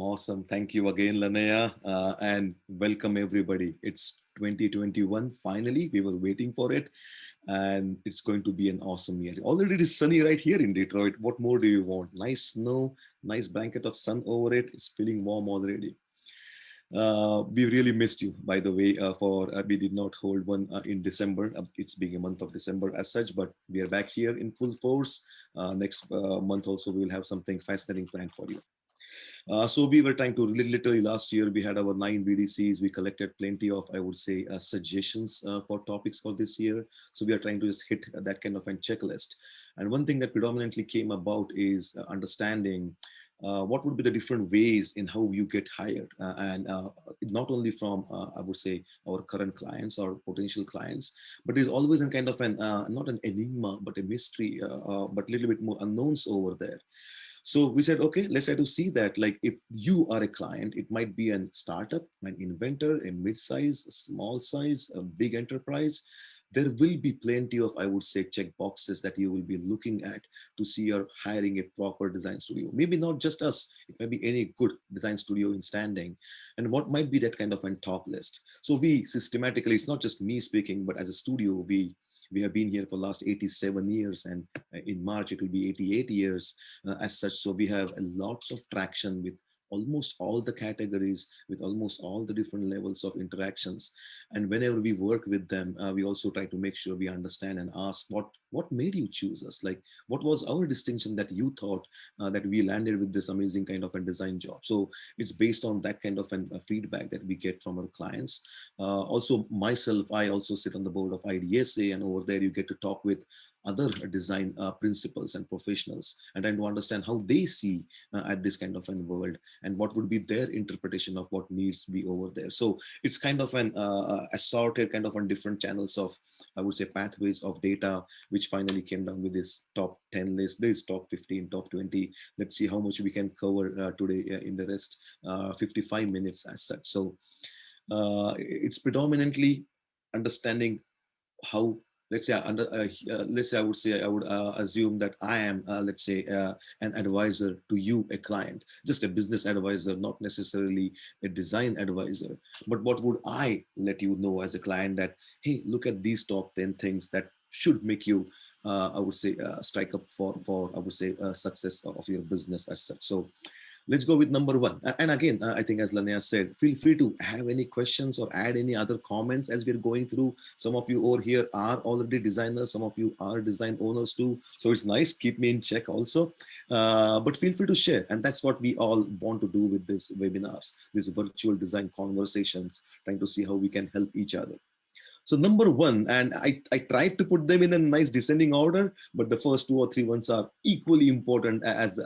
Awesome. Thank you again, Lanaya, and welcome everybody. It's 2021. Finally, we were waiting for it, and it's going to be an awesome year. Already it is sunny right here in Detroit. What more do you want? Nice snow, nice blanket of sun over it. It's feeling warm already. We really missed you, by the way. For we did not hold one in December. It's being a month of December as such, but we are back here in full force. Next month also, we will have something fascinating planned for you. So we were trying to literally last year we had our 9 VDCs. We collected plenty of, I would say, suggestions for topics for this year. So we are trying to just hit that kind of a checklist. And one thing that predominantly came about is understanding what would be the different ways in how you get hired, and not only from I would say our current clients or potential clients, but there's always a kind of an not an enigma but a mystery, but a little bit more unknowns over there. So we said, okay, let's try to see that. Like if you are a client, it might be a startup, an inventor, a mid-size, a small size, a big enterprise. There will be plenty of, I would say, check boxes that you will be looking at to see you're hiring a proper design studio. Maybe not just us, it might be any good design studio in standing. And what might be that kind of a top list? So we systematically, it's not just me speaking, but as a studio, we have been here for last 87 years, and in March it will be 88 years as such. So we have lots of traction with almost all the categories, with almost all the different levels of interactions. And whenever we work with them, we also try to make sure we understand and ask what made you choose us? Like, what was our distinction that you thought that we landed with this amazing kind of a design job? So it's based on that kind of a feedback that we get from our clients. Also myself, I also sit on the board of IDSA, and over there you get to talk with other design principals and professionals, and trying to understand how they see at this kind of a world, and what would be their interpretation of what needs to be over there. So it's kind of an assorted kind of on different channels of, I would say, pathways of data, which finally came down with this top 10 list. This top 15, top 20. Let's see how much we can cover today in the rest 55 minutes as such. So it's predominantly understanding how, let's say let's say I would say I would assume that I am let's say an advisor to you, a client, just a business advisor, not necessarily a design advisor. But what would I let you know as a client that, hey, look at these top 10 things that should make you I would say strike up for I would say success of your business as such. So let's go with number one. And again, I think as Lanaya said, feel free to have any questions or add any other comments as we're going through. Some of you over here are already designers. Some of you are design owners too. So it's nice. Keep me in check also. But feel free to share. And that's what we all want to do with these webinars, these virtual design conversations, trying to see how we can help each other. So number one, and I tried to put them in a nice descending order, but the first two or three ones are equally important as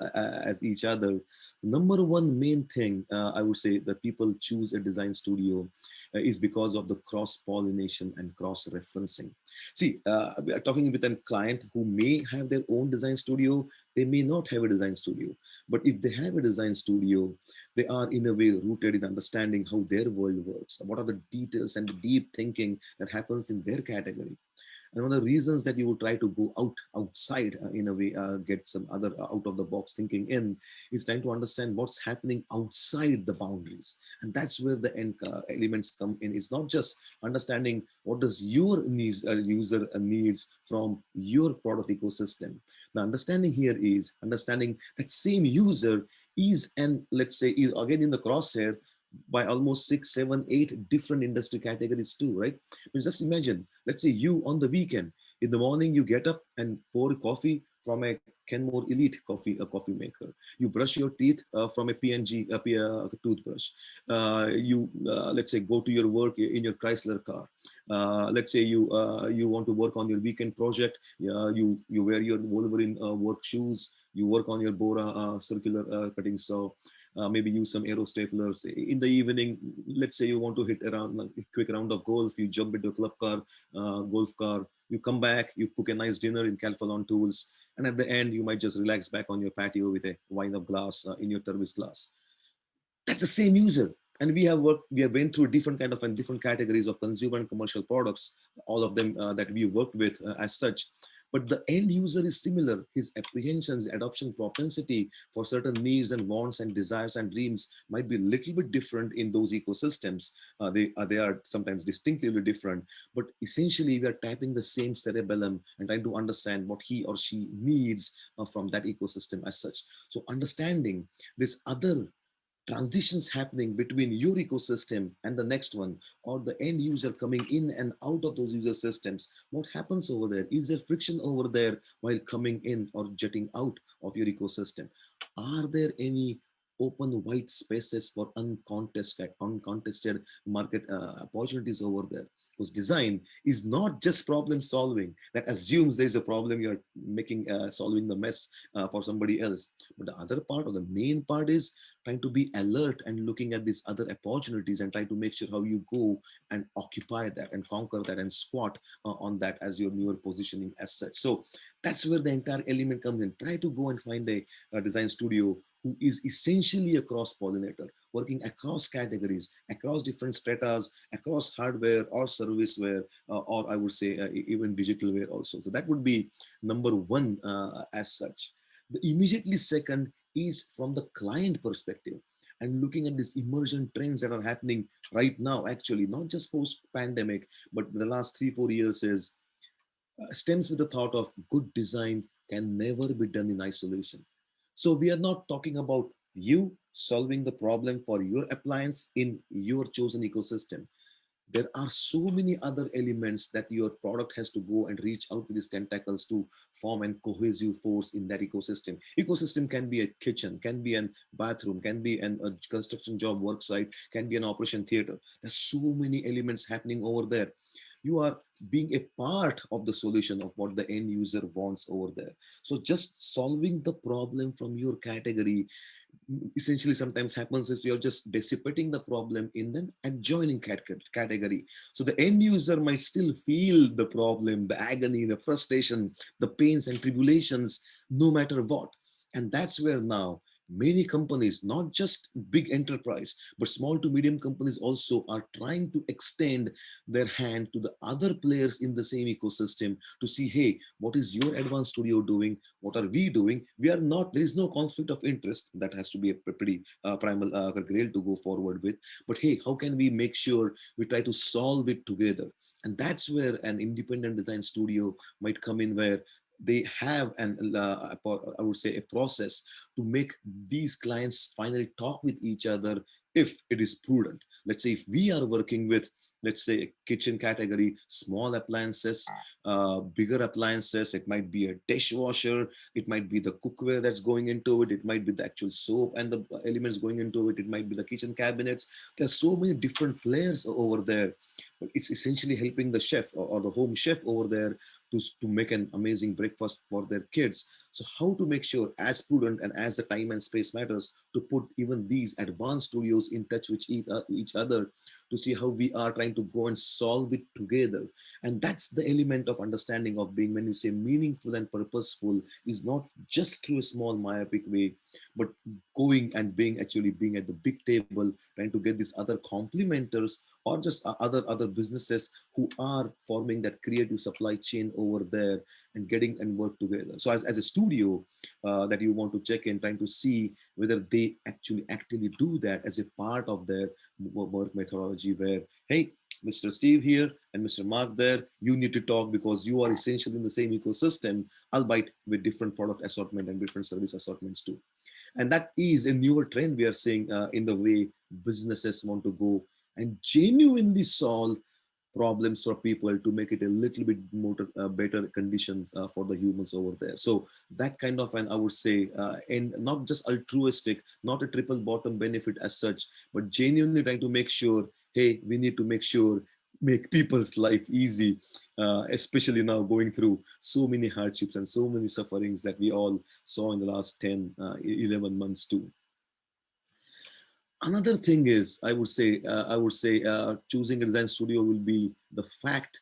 each other. Number one main thing I would say that people choose a design studio is because of the cross-pollination and cross-referencing. See, we are talking with a client who may have their own design studio, they may not have a design studio. But if they have a design studio, they are in a way rooted in understanding how their world works. What are the details and the deep thinking that happens in their category? And one of the reasons that you would try to go outside in a way, get some other out of the box thinking in, is trying to understand what's happening outside the boundaries. And that's where the end elements come in. It's not just understanding what does your needs, user needs from your product ecosystem. The understanding here is understanding that same user is, and let's say is again in the crosshair by almost 6, 7, 8 different industry categories too, right? But just imagine, let's say you on the weekend, in the morning, you get up and pour coffee from a Kenmore Elite a coffee maker. You brush your teeth from a P&G toothbrush. Let's say, go to your work in your Chrysler car. Let's say you want to work on your weekend project. You wear your Wolverine work shoes. You work on your Bora circular cutting saw. Maybe use some aero staplers. In the evening, let's say you want to hit around a quick round of golf. You jump into a club car, golf car. You come back, you cook a nice dinner in Calphalon tools. And at the end, you might just relax back on your patio with a wine of glass in your service glass. That's the same user. And we have been through different kind of and different categories of consumer and commercial products, all of them that we worked with as such. but the end user is similar. His apprehensions, adoption propensity for certain needs and wants and desires and dreams might be a little bit different in those ecosystems. They are sometimes distinctly different, but essentially we are tapping the same cerebellum and trying to understand what he or she needs from that ecosystem as such. So understanding this other transitions happening between your ecosystem and the next one, or the end user coming in and out of those user systems, what happens over there? Is there friction over there while coming in or jetting out of your ecosystem? Are there any open white spaces for uncontested market opportunities over there? Because design is not just problem solving that assumes there's a problem you're making, solving the mess for somebody else, but the other part or the main part is trying to be alert and looking at these other opportunities and try to make sure how you go and occupy that and conquer that and squat on that as your newer positioning as such. So that's where the entire element comes in. Try to go and find a design studio who is essentially a cross pollinator, working across categories, across different stratas, across hardware or serviceware, or I would say even digitalware also. So that would be number one as such. The immediately second is from the client perspective and looking at these immersion trends that are happening right now, actually, not just post pandemic, but the last 3-4 years is stems with the thought of good design can never be done in isolation. So we are not talking about you solving the problem for your appliance in your chosen ecosystem. There are so many other elements that your product has to go and reach out with these tentacles to form a cohesive force in that ecosystem. Ecosystem can be a kitchen, can be a bathroom, can be a construction job work site, can be an operation theater. There's so many elements happening over there. You are being a part of the solution of what the end user wants over there. So just solving the problem from your category essentially sometimes happens is you're just dissipating the problem in the adjoining category. So the end user might still feel the problem, the agony, the frustration, the pains and tribulations, no matter what. And that's where now many companies, not just big enterprise, but small to medium companies also are trying to extend their hand to the other players in the same ecosystem to see, hey, what is your advanced studio doing? What are we doing? We are not, there is no conflict of interest. That has to be a pretty primal grail to go forward with. But hey, how can we make sure we try to solve it together? And that's where an independent design studio might come in, where they have I would say a process to make these clients finally talk with each other if it is prudent. Let's say if we are working with, let's say, a kitchen category, small appliances, bigger appliances, it might be a dishwasher, it might be the cookware that's going into it, it might be the actual soap and the elements going into it, it might be the kitchen cabinets. There's so many different players over there. But it's essentially helping the chef or the home chef over there to make an amazing breakfast for their kids. So how to make sure, as prudent and as the time and space matters, to put even these advanced studios in touch with each other to see how we are trying to go and solve it together. And that's the element of understanding of being, when we say meaningful and purposeful, is not just through a small myopic way, but going and being at the big table, trying to get these other complementers or just other businesses who are forming that creative supply chain over there and getting and work together. So as a studio that you want to check in, trying to see whether they actually do that as a part of their work methodology, where, hey, Mr. Steve here and Mr. Mark there, you need to talk because you are essentially in the same ecosystem, albeit with different product assortment and different service assortments too. And that is a newer trend we are seeing in the way businesses want to go and genuinely solve problems for people to make it a little bit more better conditions for the humans over there. So that kind of an, I would say, and not just altruistic, not a triple bottom benefit as such, but genuinely trying to make sure, hey, we need to make sure make people's life easy, especially now going through so many hardships and so many sufferings that we all saw in the last 10, 11 months too. Another thing is, I would say, choosing a design studio will be the fact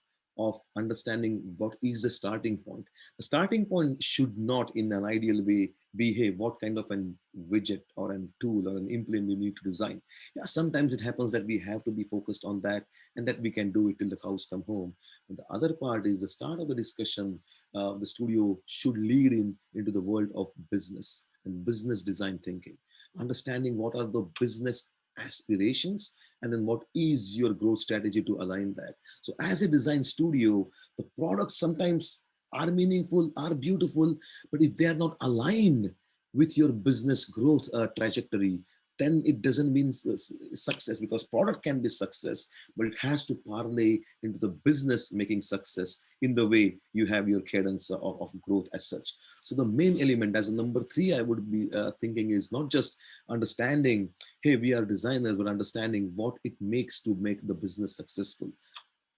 of understanding what is the starting point. The starting point should not, in an ideal way, be, hey, what kind of an widget or an tool or an implement we need to design. Yeah, sometimes it happens that we have to be focused on that, and that we can do it till the cows come home. But the other part is the start of the discussion. The studio should lead into the world of business and business design thinking, understanding what are the business aspirations, and then what is your growth strategy to align that. So as a design studio, the products sometimes are meaningful, are beautiful, but if they are not aligned with your business growth trajectory, then it doesn't mean success, because product can be success, but it has to parlay into the business making success in the way you have your cadence of growth as such. So the main element as a number three, I would be thinking is not just understanding, hey, we are designers, but understanding what it makes to make the business successful.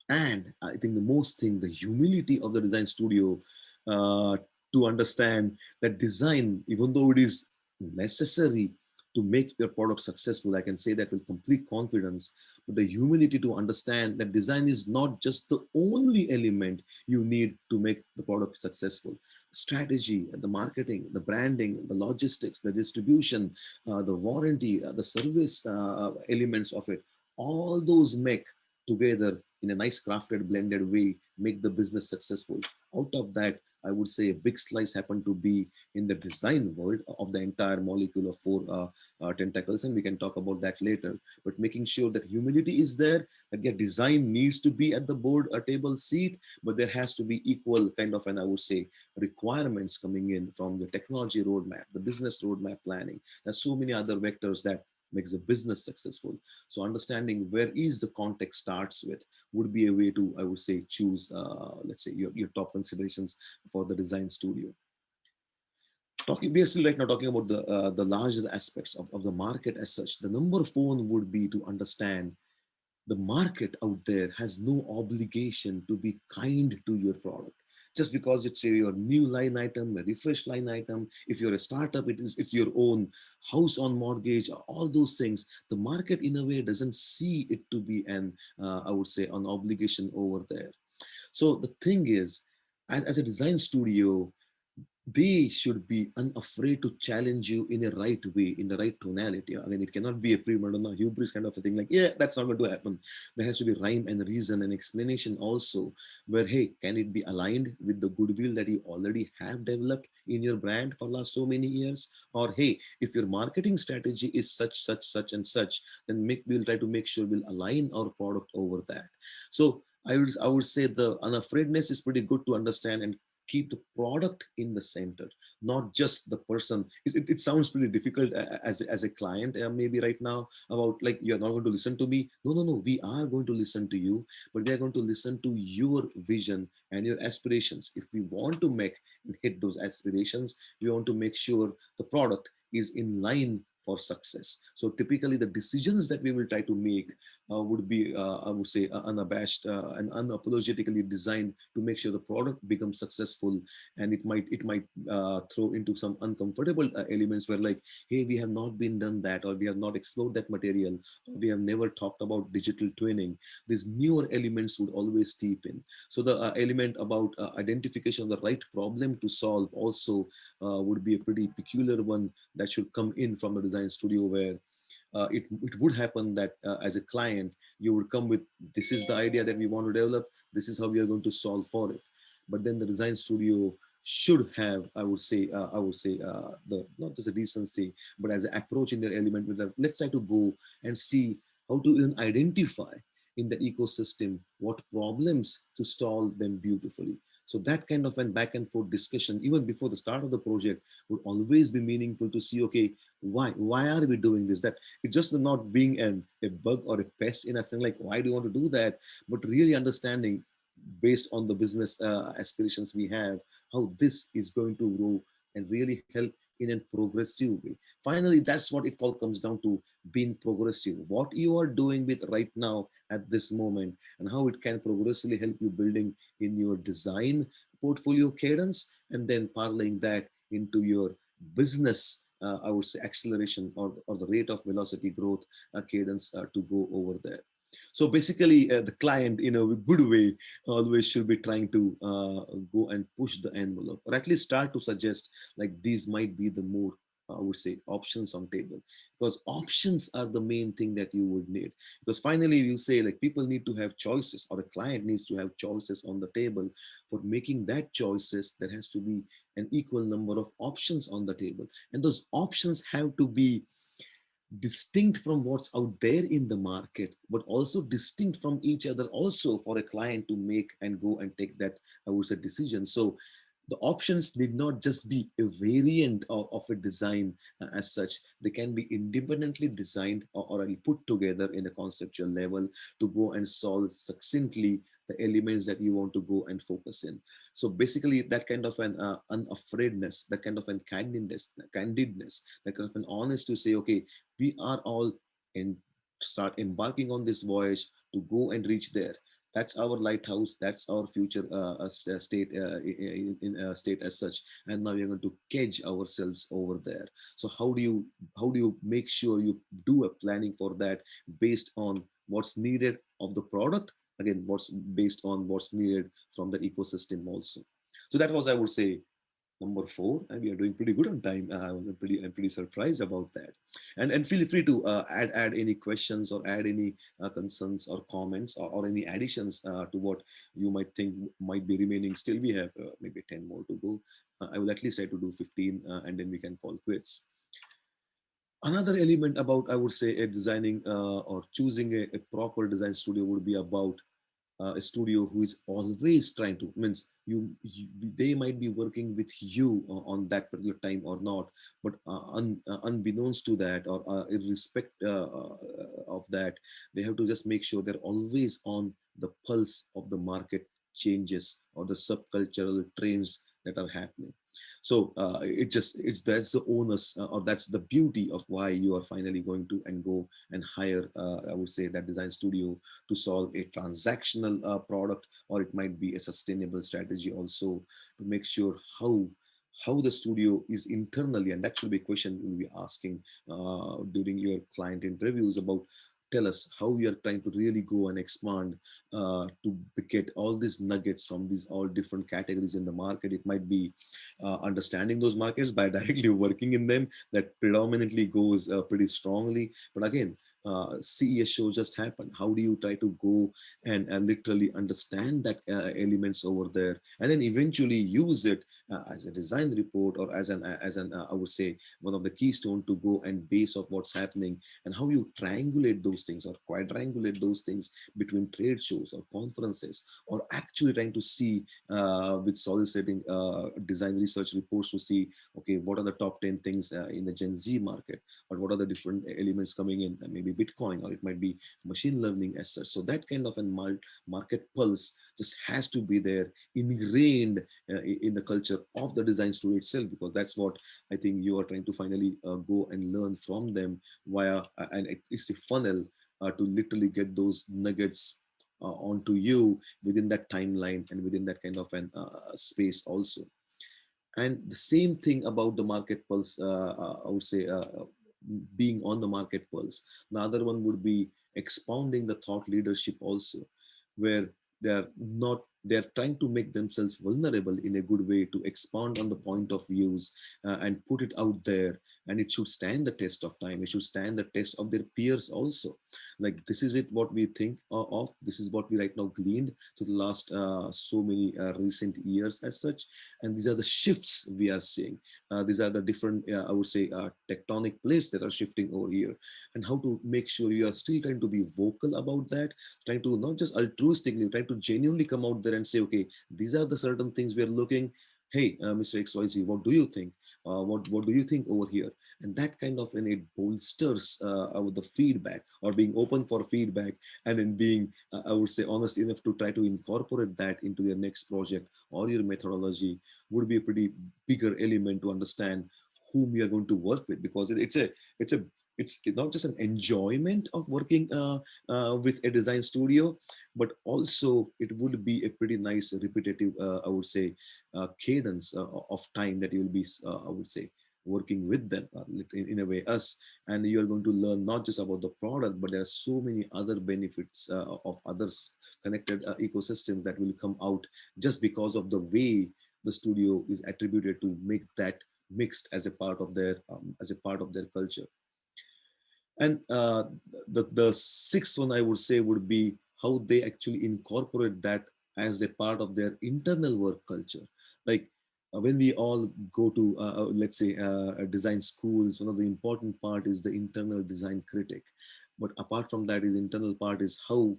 And I think the most thing, the humility of the design studio, uh, to understand that design, even though it is necessary to make your product successful, I can say that with complete confidence, but the humility to understand that design is not just the only element you need to make the product successful. Strategy, the marketing, the branding, the logistics, the distribution, the warranty, the service elements of it, all those make together in a nice crafted blended way make the business successful. Out of that, I would say a big slice happened to be in the design world of the entire molecule of four tentacles, and we can talk about that later. But making sure that humility is there, that their design needs to be at the board a table seat, but there has to be equal kind of, and I would say, requirements coming in from the technology roadmap, the business roadmap planning. There's so many other vectors that makes a business successful. So understanding where is the context starts with would be a way to, I would say, choose, let's say, your top considerations for the design studio. Talking, we are still right now talking about the larger aspects of the market as such. The number four would be to understand the market out there has no obligation to be kind to your product. Just because it's your new line item, a refresh line item, if you're a startup, it's your own house on mortgage, all those things. The market in a way doesn't see it to be an, I would say, an obligation over there. So the thing is, as a design studio, they should be unafraid to challenge you in a right way, in the right tonality. I mean, it cannot be a prima donna hubris kind of a thing like, yeah, that's not going to happen. There has to be rhyme and reason and explanation also, where, hey, can it be aligned with the goodwill that you already have developed in your brand for last so many years? Or, hey, if your marketing strategy is such, and such, then we'll try to make sure we'll align our product over that. So I would say the unafraidness is pretty good to understand and keep the product in the center, not just the person. It sounds pretty difficult as a client, maybe right now, about like, you're not going to listen to me. No, no, no, we are going to listen to you, but we are going to listen to your vision and your aspirations. If we want to make and hit those aspirations, we want to make sure the product is in line for success. So typically the decisions that we will try to make would be, I would say, unabashed and unapologetically designed to make sure the product becomes successful. And it might throw into some uncomfortable elements where, like, hey, we have not been done that, or we have not explored that material, or we have never talked about digital twinning. These newer elements would always steep in. So the element about identification of the right problem to solve also would be a pretty peculiar one that should come in from the design studio, where it would happen that as a client, you would come with, this is the idea that we want to develop, this is how we are going to solve for it. But then the design studio should have, I would say, the not just a decency, but as an approach in their element with that, let's try to go and see how to even identify in the ecosystem what problems to solve them beautifully. So that kind of an back and forth discussion, even before the start of the project, would always be meaningful to see, okay, why are we doing this? That it's just not being a bug or a pest in a sense, like, why do you want to do that? But really understanding, based on the business aspirations we have, how this is going to grow and really help in a progressive way. Finally, that's what it all comes down to, being progressive. What you are doing with right now at this moment, and how it can progressively help you building in your design portfolio cadence, and then parlaying that into your business, I would say, acceleration, or the rate of velocity growth cadence to go over there. So basically, the client, in a good way, always should be trying to go and push the envelope, or at least start to suggest like these might be the more, I would say, options on table, because options are the main thing that you would need. Because finally, you say like people need to have choices, or a client needs to have choices on the table. For making that choices, there has to be an equal number of options on the table, and those options have to be distinct from what's out there in the market, but also distinct from each other also, for a client to make and go and take that, I would say, decision. So the options need not just be a variant of a design as such. They can be independently designed, or put together in a conceptual level to go and solve succinctly the elements that you want to go and focus in. So basically, that kind of an unafraidness, that kind of an candidness, that kind of an honest to say, okay, we are all in, start embarking on this voyage to go and reach there. That's our lighthouse, that's our future state, in state as such, and now we're going to cage ourselves over there. So how do you make sure you do a planning for that, based on what's needed of the product, again, what's based on what's needed from the ecosystem also. So that was, I would say, number four, and we are doing pretty good on time. I'm pretty surprised about that. And feel free to add any questions, or add any concerns or comments, or any additions to what you might think might be remaining. Still, we have maybe 10 more to go. I will at least try to do 15, and then we can call quits. Another element about, I would say, a designing or choosing a proper design studio would be about a studio who is always trying to, means you they might be working with you on that particular time or not, but unbeknownst to that, or irrespect of that, they have to just make sure they're always on the pulse of the market changes, or the subcultural trends that are happening. So it's that's the onus, or that's the beauty of why you are finally going to and go and hire, I would say, that design studio to solve a transactional product, or it might be a sustainable strategy also, to make sure how the studio is internally. And that should be a question you'll be asking during your client interviews about, tell us how we are trying to really go and expand to get all these nuggets from these all different categories in the market. It might be understanding those markets by directly working in them, that predominantly goes pretty strongly. But again, CES show just happened. How do you try to go and literally understand that elements over there, and then eventually use it as a design report, or as an I would say, one of the keystone to go and base of what's happening, and how you triangulate those things, or quadrangulate those things between trade shows or conferences, or actually trying to see with soliciting design research reports to see, okay, what are the top 10 things in the Gen Z market, or what are the different elements coming in, maybe Bitcoin, or it might be machine learning as such. So that kind of a market pulse just has to be there, ingrained in the culture of the design studio itself, because that's what I think you are trying to finally go and learn from them via, and it's a funnel to literally get those nuggets onto you within that timeline, and within that kind of an space also. And the same thing about the market pulse, I would say, being on the market pulse. The other one would be expounding the thought leadership also, where they're trying to make themselves vulnerable in a good way, to expand on the point of views and put it out there, and it should stand the test of time. It should stand the test of their peers also. Like, this is it what we think of, this is what we right now gleaned to the last so many recent years as such, and these are the shifts we are seeing. These are the different, I would say, tectonic plates that are shifting over here, and how to make sure you are still trying to be vocal about that, trying to not just altruistically, trying to genuinely come out there and say, okay, these are the certain things we are looking. Hey, Mr. XYZ, what do you think? What do you think over here? And that kind of, and it bolsters with the feedback, or being open for feedback, and then being, I would say, honest enough to try to incorporate that into your next project or your methodology, would be a pretty bigger element to understand whom we are going to work with, because it's not just an enjoyment of working with a design studio, but also it would be a pretty nice repetitive, I would say, cadence of time that you'll be, I would say, working with them, in a way us, and you are going to learn not just about the product, but there are so many other benefits of others connected ecosystems that will come out just because of the way the studio is attributed to make that mixed as a part of their culture. And the sixth one I would say would be how they actually incorporate that as a part of their internal work culture. Like when we all go to, let's say, design schools, one of the important part is the internal design critic. But apart from that, is internal part is how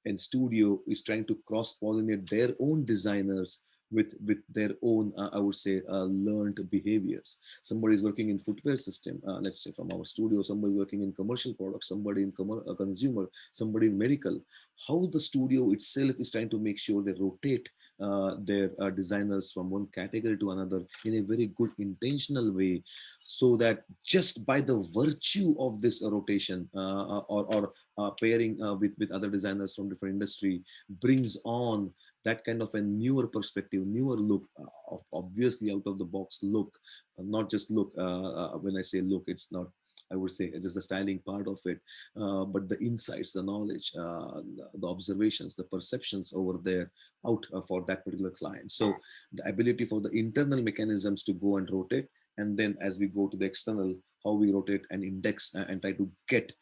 and studio is trying to cross pollinate their own designers with their own I would say learned behaviors. Somebody is working in footwear system, let's say from our studio, somebody working in commercial products, somebody in consumer, somebody in medical. How the studio itself is trying to make sure they rotate their designers from one category to another in a very good intentional way, so that just by the virtue of this rotation or pairing with other designers from different industry brings on that kind of a newer perspective, newer look, obviously out of the box look, not just look. When I say look, it's not, I would say, it's just the styling part of it, but the insights, the knowledge, the observations, the perceptions over there out for that particular client. So the ability for the internal mechanisms to go and rotate, and then as we go to the external, how we rotate and index and try to get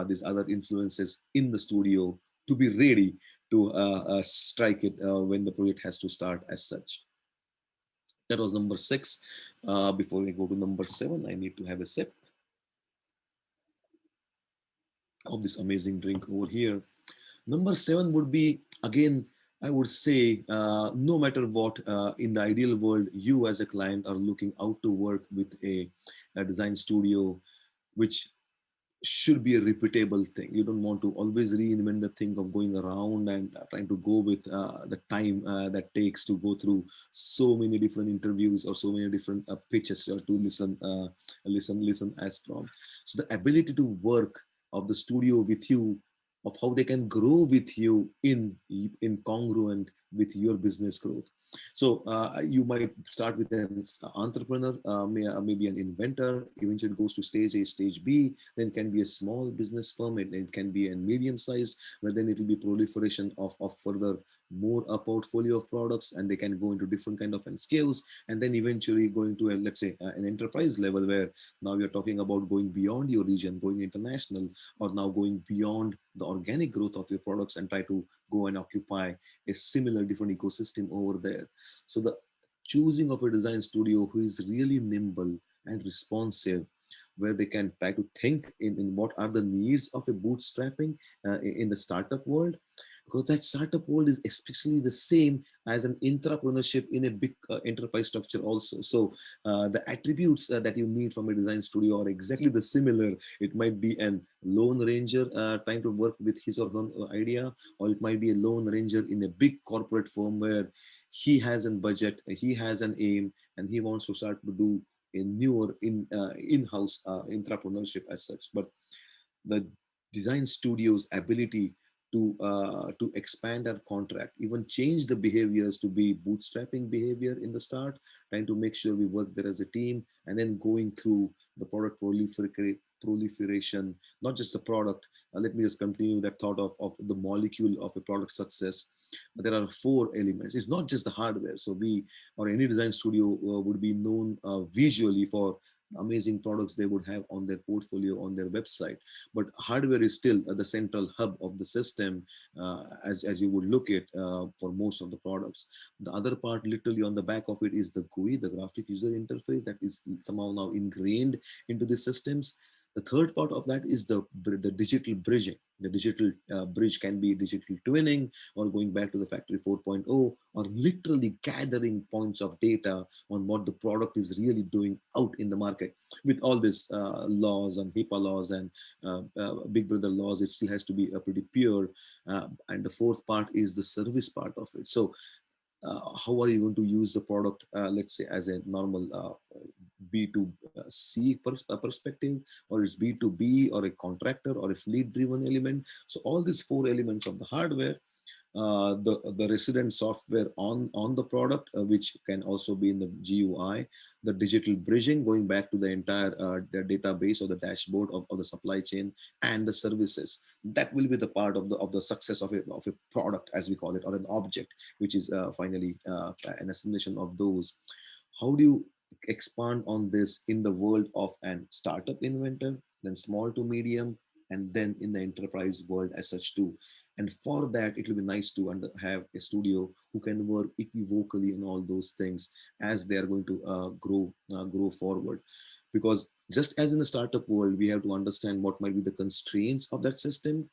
these other influences in the studio to be ready to strike it when the project has to start as such. That was number six. Before we go to number seven, I need to have a sip of this amazing drink over here. Number seven would be, again, I would say, no matter what, in the ideal world, you as a client are looking out to work with a design studio, which should be a repeatable thing. You don't want to always reinvent the thing of going around and trying to go with the time that takes to go through so many different interviews or so many different pitches to listen as from. So the ability to work of the studio with you, of how they can grow with you in congruent with your business growth. So you might start with an entrepreneur, maybe an inventor, eventually it goes to stage A, stage B, then can be a small business firm, and it can be a medium sized, where then it will be proliferation of further more a portfolio of products, and they can go into different kind of scales, and then eventually going to a, let's say, an enterprise level, where now you're talking about going beyond your region, going international, or now going beyond the organic growth of your products and try to go and occupy a similar different ecosystem over there. So the choosing of a design studio who is really nimble and responsive, where they can try to think in what are the needs of a bootstrapping in the startup world, because that startup world is especially the same as an entrepreneurship in a big enterprise structure also. So the attributes that you need from a design studio are exactly the similar. It might be an lone ranger trying to work with his or her idea, or it might be a lone ranger in a big corporate firm where he has a budget, he has an aim, and he wants to start to do a newer in-house entrepreneurship as such. But the design studio's ability to expand our contract, even change the behaviors to be bootstrapping behavior in the start, trying to make sure we work there as a team, and then going through the product proliferation, not just the product. Let me just continue that thought of the molecule of a product success. There are four elements. It's not just the hardware. So we, or any design studio would be known visually for amazing products they would have on their portfolio, on their website. But hardware is still the central hub of the system, as you would look at for most of the products. The other part, literally on the back of it, is the GUI, the graphic user interface, that is somehow now ingrained into the systems. The third part of that is the digital bridging. The digital bridge can be digital twinning, or going back to the factory 4.0, or literally gathering points of data on what the product is really doing out in the market. With all these laws and HIPAA laws and Big Brother laws, it still has to be pretty pure. And the fourth part is the service part of it. So how are you going to use the product, let's say, as a normal B2C perspective, or it's B2B, or a contractor, or a fleet driven element. So all these four elements of the hardware, the resident software on the product, which can also be in the GUI, the digital bridging going back to the entire the database or the dashboard of the supply chain, and the services. That will be the part of the success of a product, as we call it, or an object, which is finally an assimilation of those. How do you expand on this in the world of an startup inventor, then small to medium, and then in the enterprise world as such too? And for that, it will be nice to have a studio who can work equivocally in all those things as they are going to grow forward. Because just as in the startup world, we have to understand what might be the constraints of that system.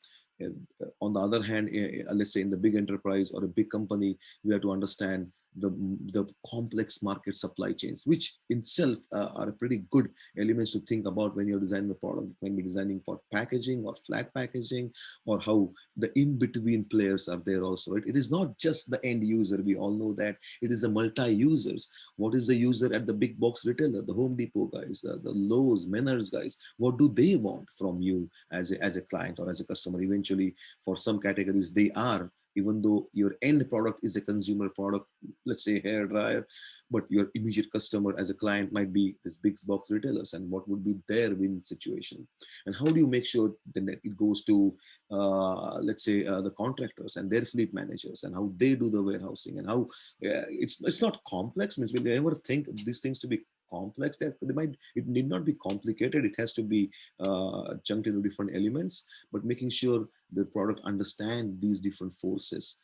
On the other hand, let's say in the big enterprise or a big company, we have to understand the complex market supply chains, which itself are pretty good elements to think about when you're designing the product. When we're designing for packaging or flat packaging, or how the in-between players are there also, right? It is not just the end user. We all know that it is a multi-users. What is the user at the big box retailer, the Home Depot guys, the Lowe's, Menards guys? What do they want from you as a client or as a customer? Eventually, for some categories, they are, even though your end product is a consumer product, let's say hair dryer, but your immediate customer as a client might be this big box retailers, and what would be their win situation? And how do you make sure then that it goes to, let's say, the contractors and their fleet managers, and how they do the warehousing, and how it's not complex. Means, will they ever think these things to be complex? They might, it need not be complicated. It has to be chunked into different elements, but making sure the product understand these different forces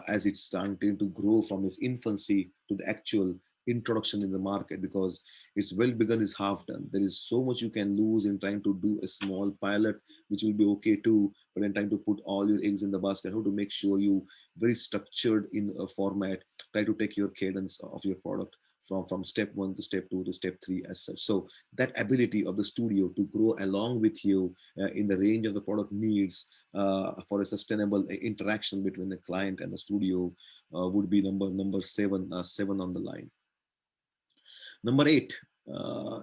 as it's starting to grow from its infancy to the actual introduction in the market. Because it's well begun is half done. There is so much you can lose in trying to do a small pilot, which will be okay too, but then trying to put all your eggs in the basket. How to make sure you very structured in a format, try to take your cadence of your product from step one to step two to step three as such. So that ability of the studio to grow along with you in the range of the product needs for a sustainable interaction between the client and the studio would be number seven on the line. Number eight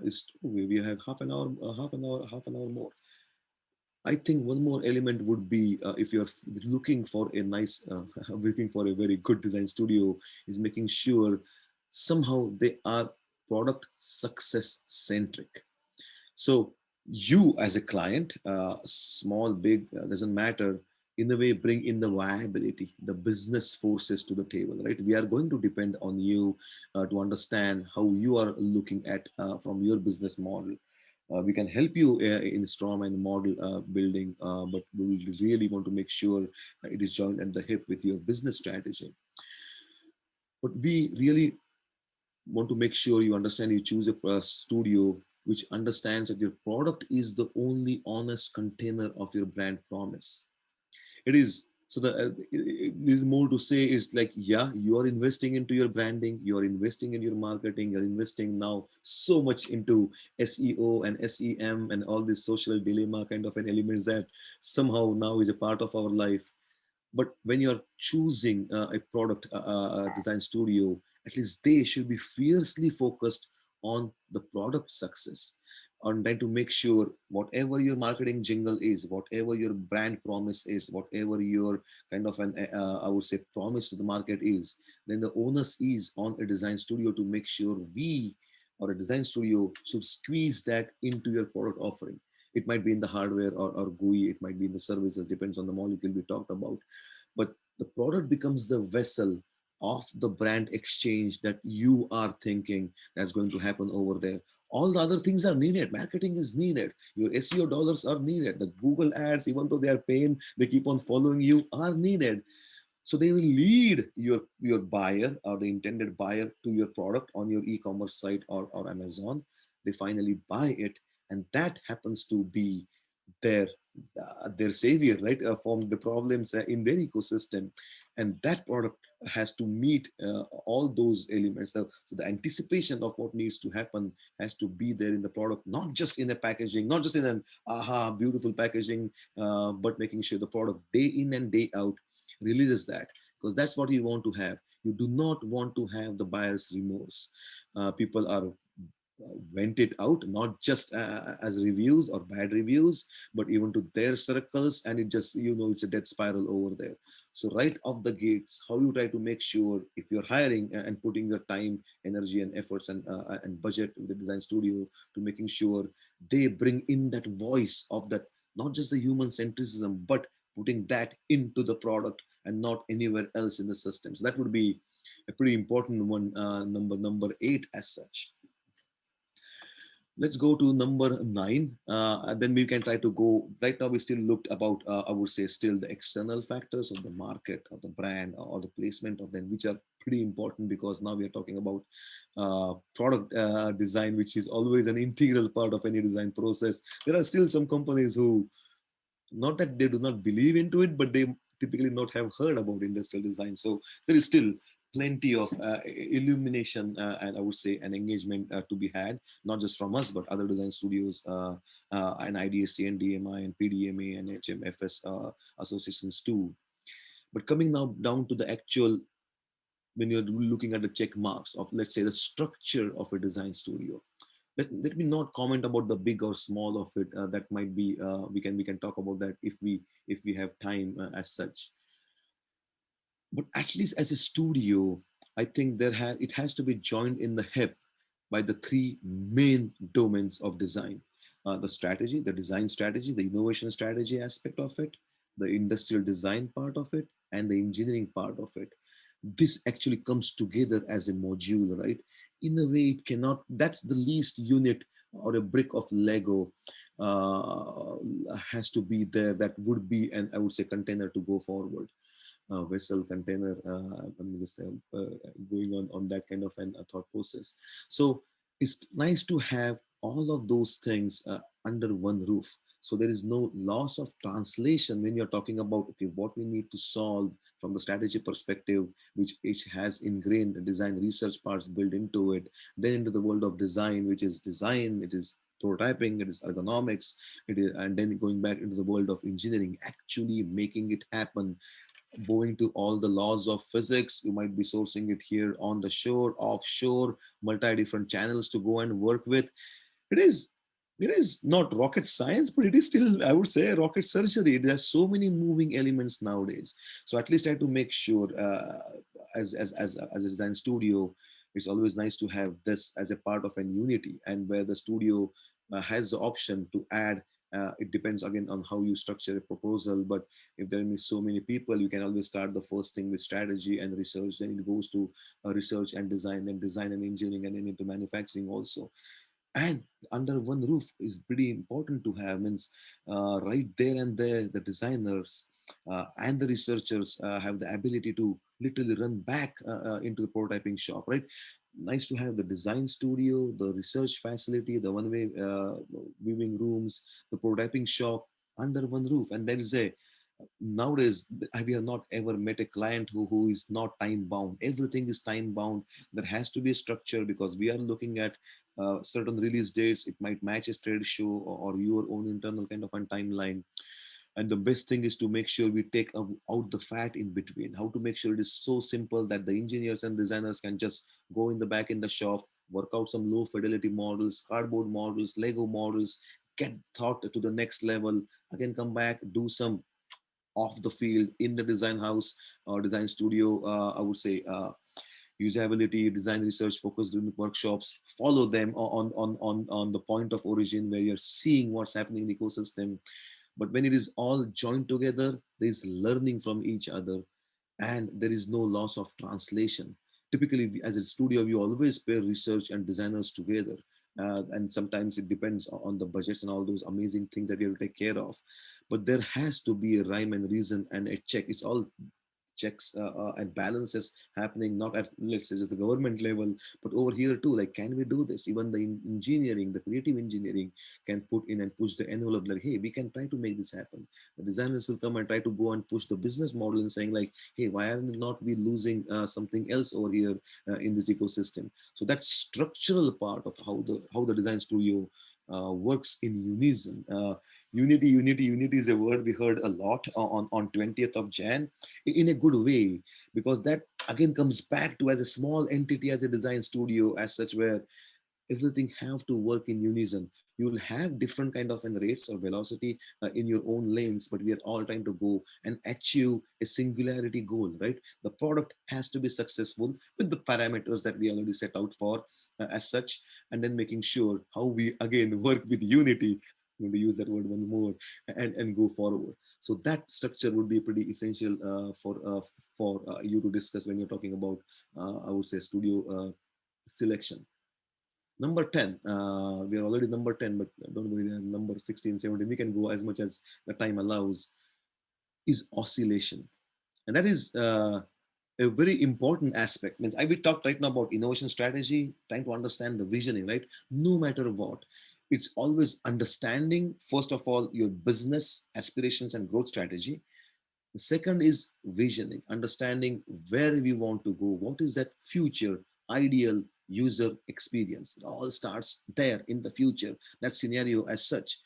is, we have half an hour more. I think one more element would be, if you're looking for a nice, looking for a very good design studio, is making sure somehow they are product success centric. So you as a client, small, big, doesn't matter, in a way bring in the viability, the business forces to the table, right? We are going to depend on you to understand how you are looking at from your business model. We can help you in Strom and model building, but we will really want to make sure it is joined at the hip with your business strategy. But we really want to make sure you understand, you choose a studio which understands that your product is the only honest container of your brand promise. It is. So there's more to say is like, yeah, you are investing into your branding, you are investing in your marketing, you're investing now so much into SEO and SEM and all this social dilemma kind of an elements that somehow now is a part of our life. But when you're choosing a product design studio, at least they should be fiercely focused on the product success, on trying to make sure whatever your marketing jingle is, whatever your brand promise is, whatever your kind of an I would say promise to the market is, then the onus is on a design studio to make sure we, or a design studio, should squeeze that into your product offering. It might be in the hardware or GUI, it might be in the services, depends on the molecule we talked about. But the product becomes the vessel of the brand exchange that you are thinking that's going to happen over there. All the other things are needed. Marketing is needed. Your SEO dollars are needed. The Google ads, even though they are paying, they keep on following you, are needed. So they will lead your buyer or the intended buyer to your product on your e-commerce site or Amazon. They finally buy it, and that happens to be their their savior, right, from the problems in their ecosystem. And that product has to meet all those elements. So the anticipation of what needs to happen has to be there in the product, not just in the packaging, not just in an beautiful packaging, but making sure the product day in and day out releases that, because that's what you want to have. You do not want to have the buyer's remorse. People are went it out, not just as reviews or bad reviews, but even to their circles, and it just, it's a death spiral over there. So right off the gates, how you try to make sure, if you're hiring and putting your time, energy, and efforts, and budget with the design studio, to making sure they bring in that voice of that, not just the human centricism, but putting that into the product and not anywhere else in the system. So that would be a pretty important one, number 8 as such. Let's go to number 9. And then we can try to go. Right now, we still looked about, I would say, still the external factors of the market, or the brand, or the placement of them, which are pretty important, because now we are talking about product design, which is always an integral part of any design process. There are still some companies who, not that they do not believe into it, but they typically not have heard about industrial design. So there is still plenty of illumination, and I would say an engagement to be had, not just from us, but other design studios, and IDSC and DMI and PDMA and HMFS associations too. But coming now down to the actual, when you're looking at the check marks of, let's say, the structure of a design studio, let me not comment about the big or small of it. That might be, we can talk about that if we have time, as such. But at least as a studio, I think it has to be joined in the hip by the three main domains of design: the strategy, the design strategy, the innovation strategy aspect of it, the industrial design part of it, and the engineering part of it. This actually comes together as a module, right? In a way, it cannot, that's the least unit or a brick of Lego uh, has to be there. That would be an, I would say, container to go forward, vessel, container. I'm just going on that kind of a thought process. So it's nice to have all of those things under one roof. So there is no loss of translation when you're talking about, okay, what we need to solve from the strategy perspective, which each has ingrained design research parts built into it, then into the world of design, which is design, it is prototyping, it is ergonomics, it is, and then going back into the world of engineering, actually making it happen, bowing to all the laws of physics. You might be sourcing it here on the shore, offshore, multi different channels to go and work with. It is not rocket science, but it is still, I would say, rocket surgery. There's so many moving elements nowadays. So at least I have to make sure, as a design studio, it's always nice to have this as a part of an unity, and where the studio has the option to add. It depends again on how you structure a proposal, but if there are so many people, you can always start the first thing with strategy and research, then it goes to research and design, then design and engineering, and then into manufacturing also. And under one roof is pretty important to have, means right there and there, the designers and the researchers have the ability to literally run back into the prototyping shop, right? Nice to have the design studio, the research facility, the one-way viewing rooms, the prototyping shop under one roof. And there is a, nowadays we have not ever met a client who is not time bound. Everything is time bound. There has to be a structure, because we are looking at certain release dates. It might match a trade show, or your own internal kind of a timeline. And the best thing is to make sure we take out the fat in between. How to make sure it is so simple that the engineers and designers can just go in the back in the shop, work out some low fidelity models, cardboard models, Lego models, get thought to the next level, again come back, do some off the field in the design house or design studio, I would say, usability, design research focused workshops. Follow them on the point of origin, where you're seeing what's happening in the ecosystem. But when it is all joined together, there's learning from each other, and there is no loss of translation. Typically, as a studio, we always pair research and designers together. And sometimes it depends on the budgets and all those amazing things that we have to take care of. But there has to be a rhyme and reason and a check. It's all checks and balances happening, not at, let's say, just the government level, but over here too. Like, can we do this? Even the engineering, the creative engineering can put in and push the envelope, like, hey, we can try to make this happen. The designers will come and try to go and push the business model and saying like, hey, why are we not we losing something else over here in this ecosystem? So that's structural part of how the design studio works in unison. Unity is a word we heard a lot on 20th of Jan, in a good way, because that again comes back to, as a small entity, as a design studio as such, where everything have to work in unison. You will have different kind of rates or velocity in your own lanes, but we are all trying to go and achieve a singularity goal, right? The product has to be successful with the parameters that we already set out for as such, and then making sure how we again work with unity. I'm going to use that word one more, and go forward. So that structure would be pretty essential for you to discuss when you're talking about, I would say, studio selection. Number 10, we are already number 10, but don't worry, number 16, 17, we can go as much as the time allows, is oscillation. And that is a very important aspect. Means we talked right now about innovation strategy, trying to understand the visioning, right? No matter what, it's always understanding, first of all, your business aspirations and growth strategy. The second is visioning, understanding where we want to go. What is that future ideal user experience? It all starts there in the future, that scenario as such.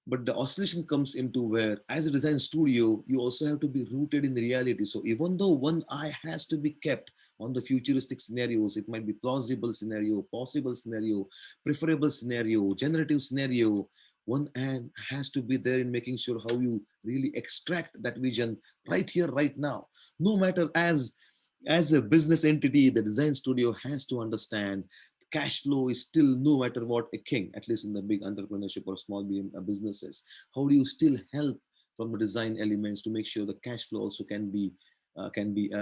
But the oscillation comes into where, as a design studio, you also have to be rooted in reality. So even though one eye has to be kept on the futuristic scenarios, it might be plausible scenario, possible scenario, preferable scenario, generative scenario, one hand has to be there in making sure how you really extract that vision right here, right now. No matter, as a business entity, the design studio has to understand cash flow is still, no matter what, a king, at least in the big entrepreneurship or small medium businesses. How do you still help from the design elements to make sure the cash flow also can be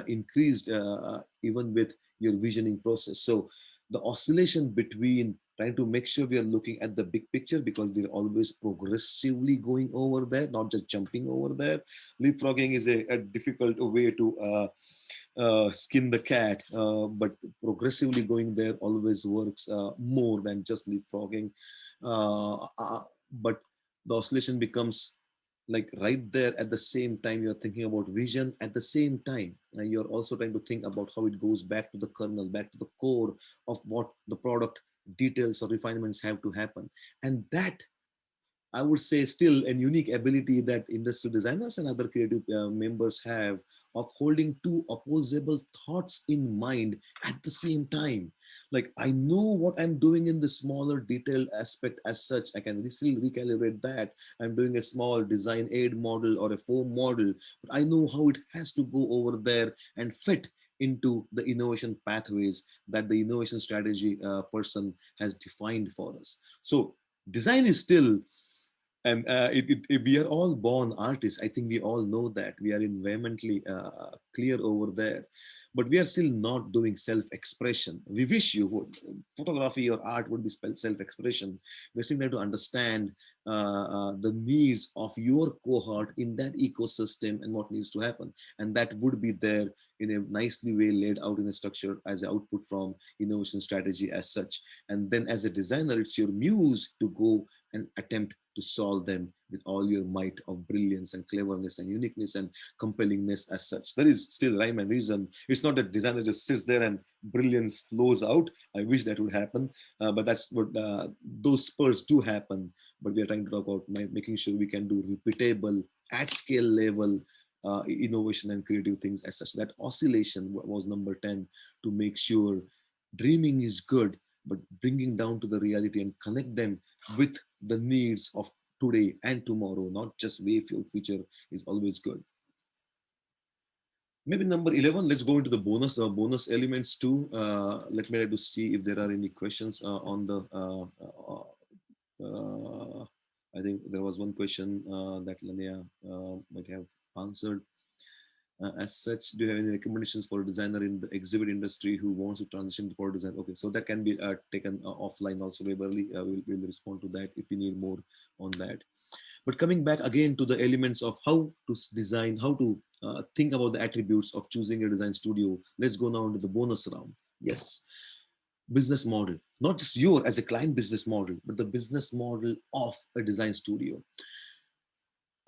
increased even with your visioning process? So the oscillation between trying to make sure we are looking at the big picture, because we're always progressively going over there, not just jumping over there. Leapfrogging is a difficult way to skin the cat, but progressively going there always works more than just leapfrogging. But the oscillation becomes like right there at the same time you're thinking about vision, at the same time and you're also trying to think about how it goes back to the kernel, back to the core of what the product details or refinements have to happen. And that, I would say, still a unique ability that industrial designers and other creative members have, of holding two opposable thoughts in mind at the same time. Like, I know what I'm doing in the smaller detailed aspect as such. I can still recalibrate that. I'm doing a small design aid model or a foam model, but I know how it has to go over there and fit into the innovation pathways that the innovation strategy person has defined for us. So design is still, and we are all born artists. I think we all know that. We are environmentally clear over there, but we are still not doing self-expression. We wish you would. Photography or art would be self-expression. We're still trying to understand the needs of your cohort in that ecosystem and what needs to happen, and that would be there in a nicely way laid out in a structure as an output from innovation strategy as such. And then as a designer, it's your muse to go and attempt to solve them with all your might of brilliance and cleverness and uniqueness and compellingness as such. There is still rhyme and reason. It's not that designer just sits there and brilliance flows out. I wish that would happen, but that's what those spurs do happen. But we are trying to talk about making sure we can do repeatable at scale level innovation and creative things as such. That oscillation was number 10, to make sure dreaming is good, but bringing down to the reality and connect them with the needs of today and tomorrow, not just way future, is always good. Maybe number 11, let's go into the bonus elements too. Let me try to see if there are any questions on the I think there was one question that Lania might have answered. As such, do you have any recommendations for a designer in the exhibit industry who wants to transition to product design? Okay, so that can be taken offline also, Waverly. We'll respond to that if we need more on that. But coming back again to the elements of how to design, how to think about the attributes of choosing a design studio, let's go now into the bonus round. Yes, business model, not just your as a client business model, but the business model of a design studio,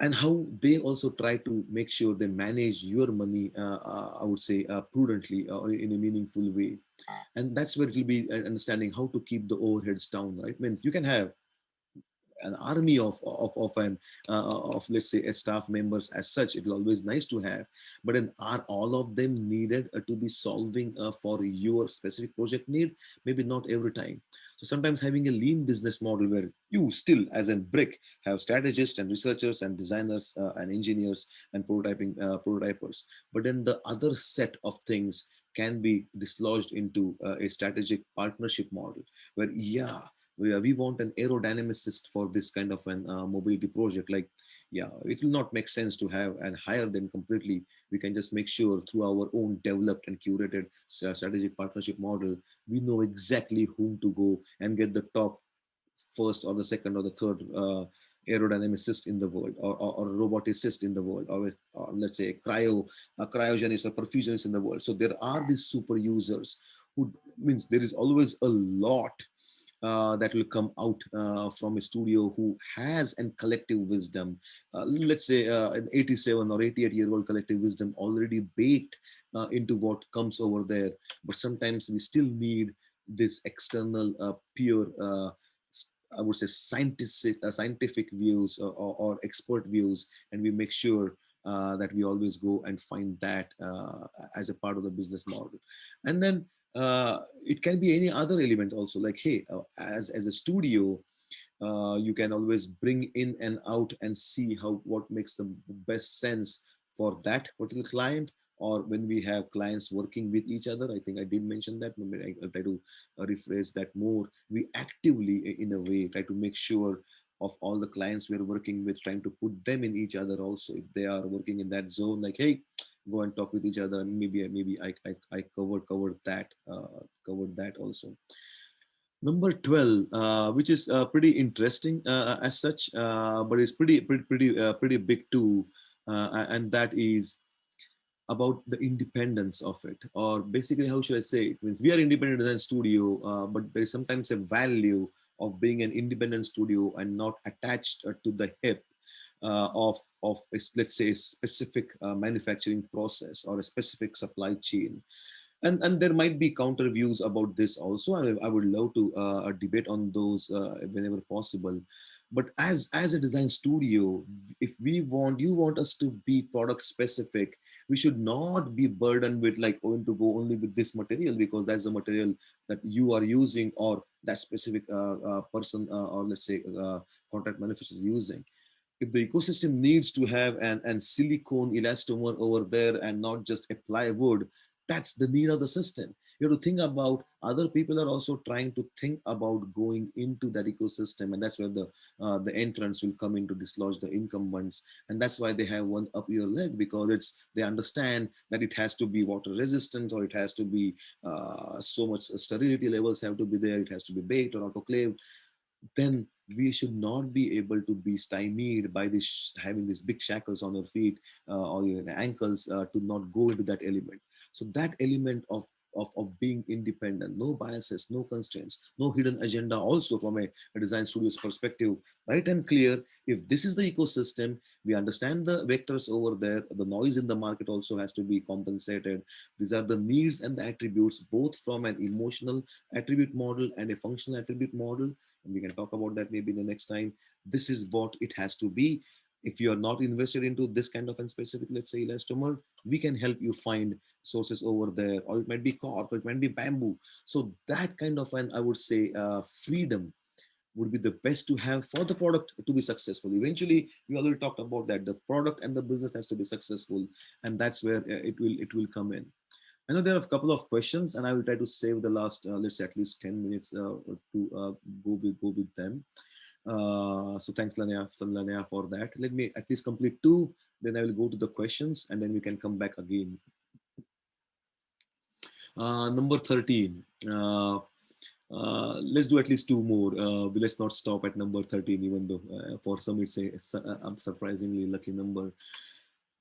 and how they also try to make sure they manage your money, I would say, prudently or in a meaningful way. And that's where it will be understanding how to keep the overheads down, right? Means you can have an army of let's say a staff members as such. It's always nice to have, but then are all of them needed to be solving for your specific project need? Maybe not every time. So sometimes having a lean business model where you still as a brick have strategists and researchers and designers and engineers and prototypers, but then the other set of things can be dislodged into a strategic partnership model where, yeah, we want an aerodynamicist for this kind of an mobility project. Like, yeah, it will not make sense to have and hire them completely. We can just make sure through our own developed and curated strategic partnership model, we know exactly whom to go and get the top first or the second or the third aerodynamicist in the world, or roboticist in the world, or let's say a cryogenist or perfusionist in the world. So there are these super users who means there is always a lot that will come out from a studio who has an collective wisdom, let's say an 87 or 88-year-old collective wisdom already baked into what comes over there. But sometimes we still need this external pure I would say scientific views, or expert views, and we make sure that we always go and find that as a part of the business model. And then it can be any other element also, like, hey, as a studio, you can always bring in and out and see how what makes the best sense for that particular client. Or when we have clients working with each other, I think I did mention that. Maybe I'll try to rephrase that more. We actively, in a way, try to make sure of all the clients we're working with, trying to put them in each other also. If they are working in that zone, like, hey, go and talk with each other. Maybe I covered that also. Number 12, which is pretty interesting as such, but it's pretty big too, and that is about the independence of it. Or basically, how should I say it? Means we are independent design studio, but there is sometimes a value of being an independent studio and not attached to the hip of let's say a specific manufacturing process or a specific supply chain. And there might be counter views about this also. I would love to debate on those whenever possible. But as a design studio, if you want us to be product specific, we should not be burdened with like going to go only with this material because that's the material that you are using, or that specific person, or let's say contract manufacturer using. If the ecosystem needs to have an silicone elastomer over there and not just a plywood, that's the need of the system. You have to think about other people are also trying to think about going into that ecosystem, and that's where the entrants will come in to dislodge the incumbents. And that's why they have one up your leg, because they understand that it has to be water resistant, or it has to be so much sterility levels have to be there, it has to be baked or autoclaved. Then we should not be able to be stymied by this, having these big shackles on your feet or your ankles to not go into that element. So that element of being independent, no biases, no constraints, no hidden agenda, also from a design studio's perspective, right and clear. If this is the ecosystem, we understand the vectors over there, the noise in the market also has to be compensated. These are the needs and the attributes, both from an emotional attribute model and a functional attribute model, and we can talk about that maybe the next time. This is what it has to be. If you are not invested into this kind of a specific, let's say, elastomer, we can help you find sources over there, or it might be cork, or it might be bamboo. So that kind of an, I would say, freedom would be the best to have for the product to be successful. Eventually, we already talked about that. The product and the business has to be successful, and that's where it will come in. I know there are a couple of questions, and I will try to save the last, let's say, at least 10 minutes to go with them. So thanks, Lanaya, for that. Let me at least complete two, then I will go to the questions, and then we can come back again. Number 13. Let's do at least two more. Let's not stop at number 13, even though for some it's a surprisingly lucky number.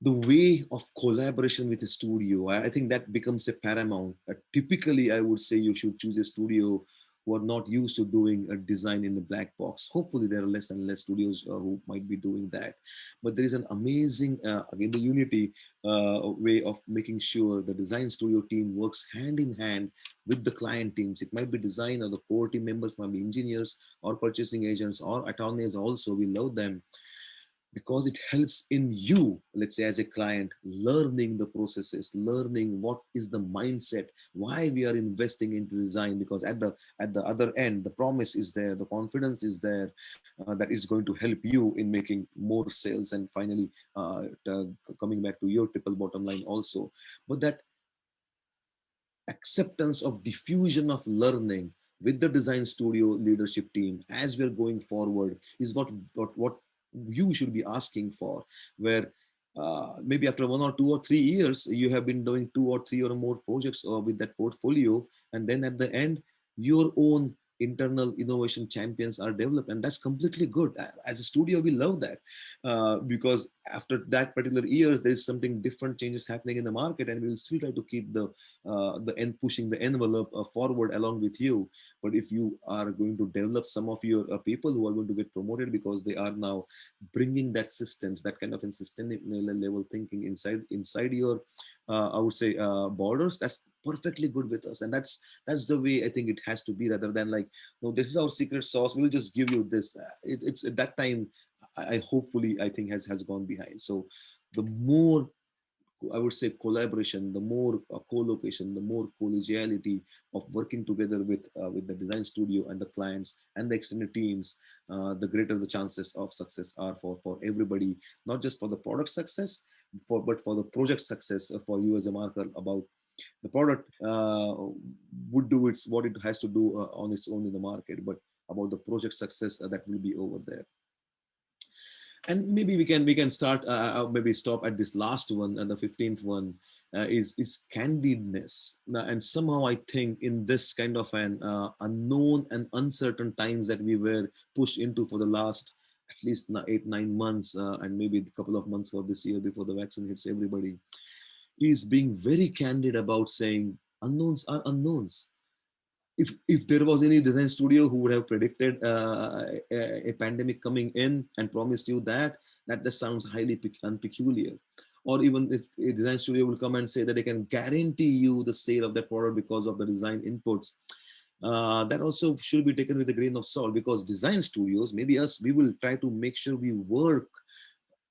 The way of collaboration with a studio, I think that becomes a paramount. Typically, I would say you should choose a studio who are not used to doing a design in the black box. Hopefully, there are less and less studios who might be doing that. But there is an amazing, again, the unity way of making sure the design studio team works hand in hand with the client teams. It might be design, or the core team members might be engineers or purchasing agents or attorneys also. We love them because it helps in you, let's say, as a client, learning the processes, learning what is the mindset, why we are investing into design, because at the other end, the promise is there, the confidence is there, that is going to help you in making more sales, and finally, coming back to your triple bottom line also. But that acceptance of diffusion of learning with the design studio leadership team as we're going forward is what you should be asking for, where maybe after 1 or 2 or 3 years you have been doing 2 or 3 or more projects with that portfolio, and then at the end your own internal innovation champions are developed, and that's completely good. As a studio, we love that, because after that particular years there is something different changes happening in the market, and we'll still try to keep the end, pushing the envelope forward along with you. But if you are going to develop some of your people who are going to get promoted because they are now bringing that systems, that kind of a systemic level thinking inside your I would say borders, that's perfectly good with us. And that's the way I think it has to be, rather than like, no, this is our secret sauce, we'll just give you this. It's at that time, I hopefully I think has gone behind. So the more, I would say, collaboration, the more co-location, the more collegiality of working together with the design studio and the clients and the extended teams, the greater the chances of success are for everybody, not just for the product success, but for the project success, for you as a marker. About the product would do its what it has to do on its own in the market, but about the project success that will be over there. And maybe we can start maybe stop at this last one, and the 15th one is candidness. And somehow I think in this kind of an unknown and uncertain times that we were pushed into for the last at least 8 9 months, and maybe a couple of months for this year before the vaccine hits everybody, is being very candid about saying unknowns are unknowns. If there was any design studio who would have predicted a pandemic coming in and promised you that just sounds highly unpeculiar. Or even if a design studio will come and say that they can guarantee you the sale of that product because of the design inputs, that also should be taken with a grain of salt, because design studios, maybe us, we will try to make sure we work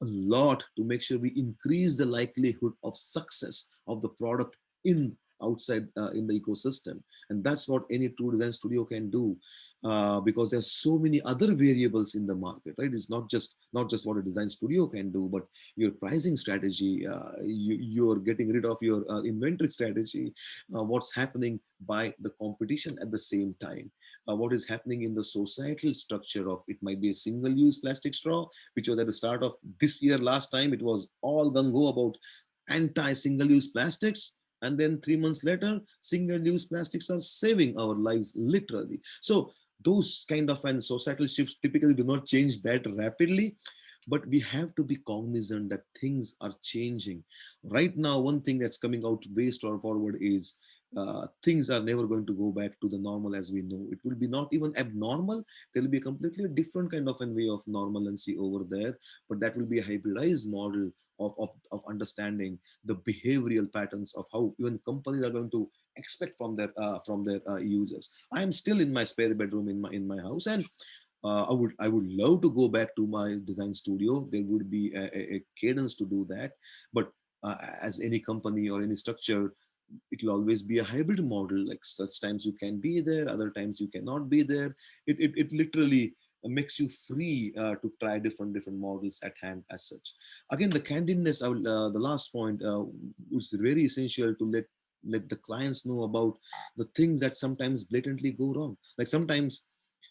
a lot to make sure we increase the likelihood of success of the product in outside in the ecosystem. And that's what any true design studio can do, because there's so many other variables in the market, right? It's not just what a design studio can do, but your pricing strategy, you're getting rid of your inventory strategy, what's happening by the competition at the same time, what is happening in the societal structure of, it might be a single-use plastic straw, which was at the start of this year. Last time it was all gung-ho about anti-single-use plastics, and then 3 months later, single-use plastics are saving our lives literally. So those kind of and societal shifts typically do not change that rapidly, but we have to be cognizant that things are changing right now. One thing that's coming out way forward is things are never going to go back to the normal as we know. It will be not even abnormal. There will be a completely different kind of a way of normalcy over there, but that will be a hybridized model of understanding the behavioral patterns of how even companies are going to expect from their users. I am still in my spare bedroom in my house, and I would love to go back to my design studio. There would be a cadence to do that, but as any company or any structure, it will always be a hybrid model. Like such times you can be there, other times you cannot be there. It literally makes you free to try different models at hand as such. Again, the candidness, the last point, is very essential to let the clients know about the things that sometimes blatantly go wrong. Like sometimes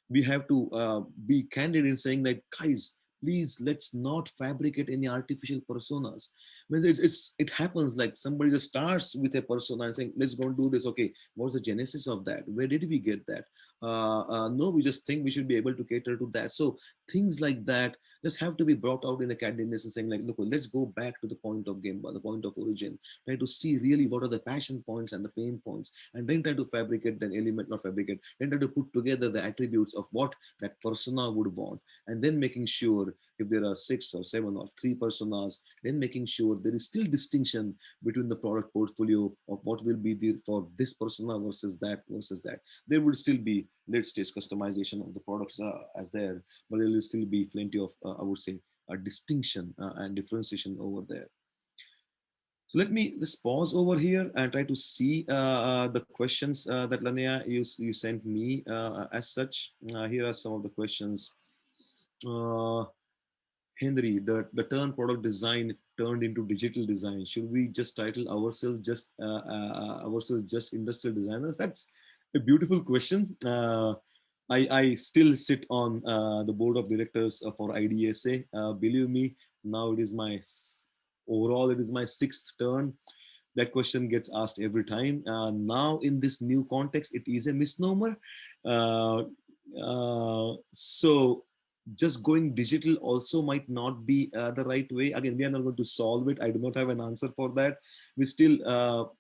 we have to be candid in saying that, guys, Please, let's not fabricate any artificial personas. I mean, it happens like somebody just starts with a persona and saying, let's go and do this. Okay, what's the genesis of that? Where did we get that? No, we just think we should be able to cater to that. So things like that just have to be brought out in the candidness and saying like, look, let's go back to the point of game, the point of origin, try to see really what are the passion points and the pain points, and then try to fabricate that element, not fabricate, then try to put together the attributes of what that persona would want, and then making sure if there are 6 or 7 or 3 personas, then making sure there is still distinction between the product portfolio of what will be there for this persona versus that versus that. There would still be late stage customization of the products as there, but there will still be plenty of, I would say, a distinction and differentiation over there. So let me just pause over here and try to see the questions that Lanea you sent me as such. Here are some of the questions. Uh, Henry, the term product design turned into digital design. Should we just title ourselves just industrial designers? That's a beautiful question. I still sit on the board of directors for IDSA. Believe me, now overall it is my 6th turn. That question gets asked every time. Now in this new context, it is a misnomer. Uh, so just going digital also might not be the right way. Again, we are not going to solve it. I do not have an answer for that. We still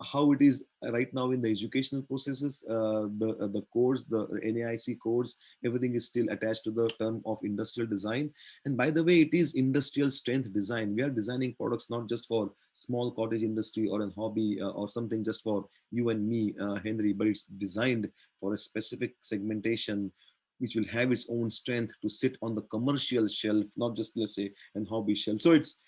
how it is right now in the educational processes, the codes, the NAIC codes, everything is still attached to the term of industrial design. And by the way, it is industrial strength design. We are designing products not just for small cottage industry or a hobby or something just for you and me, Henry, but it's designed for a specific segmentation which will have its own strength to sit on the commercial shelf, not just, let's say, an hobby shelf. So it's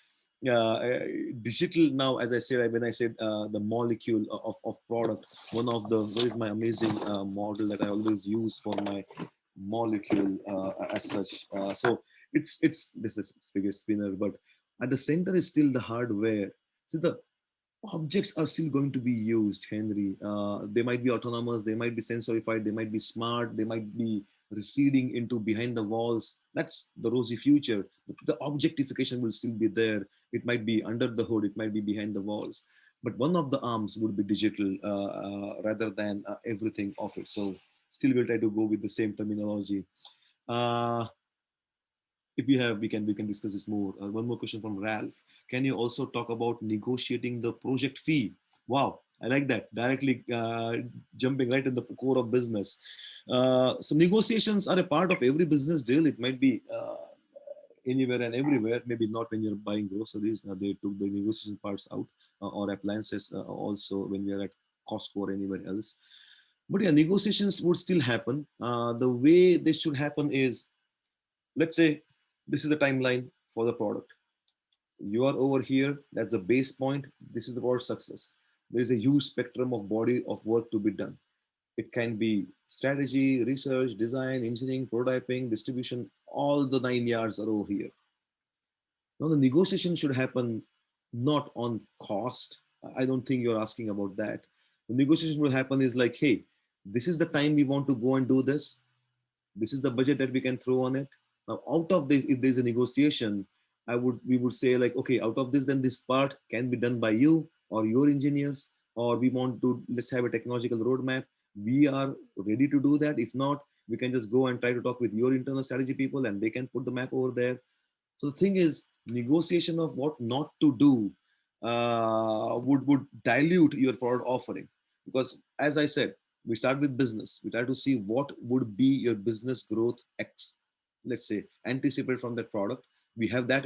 digital now, as I said, when I said the molecule of product, one of the, where is my amazing model that I always use for my molecule as such. So it's this is figure spinner, but at the center is still the hardware. So the objects are still going to be used, Henry. They might be autonomous, they might be sensorified, they might be smart, they might be receding into behind the walls. That's the rosy future. The objectification will still be there. It might be under the hood, it might be behind the walls. But one of the arms would be digital rather than everything of it. So still we'll try to go with the same terminology. Uh, if we have, we can discuss this more. One more question from Ralph. Can you also talk about negotiating the project fee? Wow, I like that. Directly jumping right in the core of business. So negotiations are a part of every business deal. It might be anywhere and everywhere. Maybe not when you're buying groceries. They took the negotiation parts out, or appliances also when we are at Costco or anywhere else. But yeah, negotiations would still happen. The way they should happen is, let's say this is the timeline for the product. You are over here, that's the base point. This is the word success. There is a huge spectrum of body of work to be done. It can be strategy, research, design, engineering, prototyping, distribution. All the 9 yards are over here. Now the negotiation should happen not on cost. I don't think you're asking about that. The negotiation will happen is like, hey, this is the time we want to go and do this. This is the budget that we can throw on it. Now out of this, if there's a negotiation, we would say like, okay, out of this, then this part can be done by you or your engineers, or we want to, let's have a technological roadmap. We are ready to do that. If not, we can just go and try to talk with your internal strategy people and they can put the map over there. So the thing is, negotiation of what not to do would dilute your product offering, because as I said, we start with business. We try to see what would be your business growth X, let's say, anticipate from that product. We have that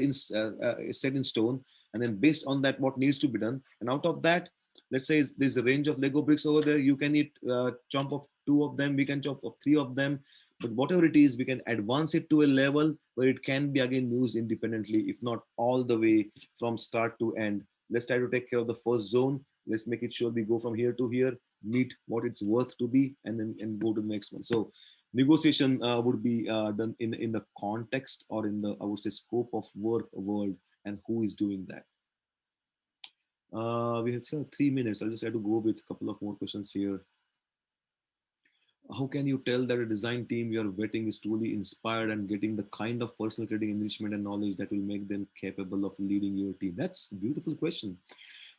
set in stone, and then based on that, what needs to be done, and out of that, let's say there's a range of Lego bricks over there. You can eat chomp of 2 of them. We can chop of 3 of them. But whatever it is, we can advance it to a level where it can be again used independently, if not all the way from start to end. Let's try to take care of the first zone. Let's make it sure we go from here to here, meet what it's worth to be, and then and go to the next one. So negotiation would be done in the context, or in the, I would say, scope of work world, and who is doing that. We have still 3 minutes. I'll just try to go with a couple of more questions here. How can you tell that a design team you're vetting is truly inspired and getting the kind of personal creating enrichment and knowledge that will make them capable of leading your team? That's a beautiful question.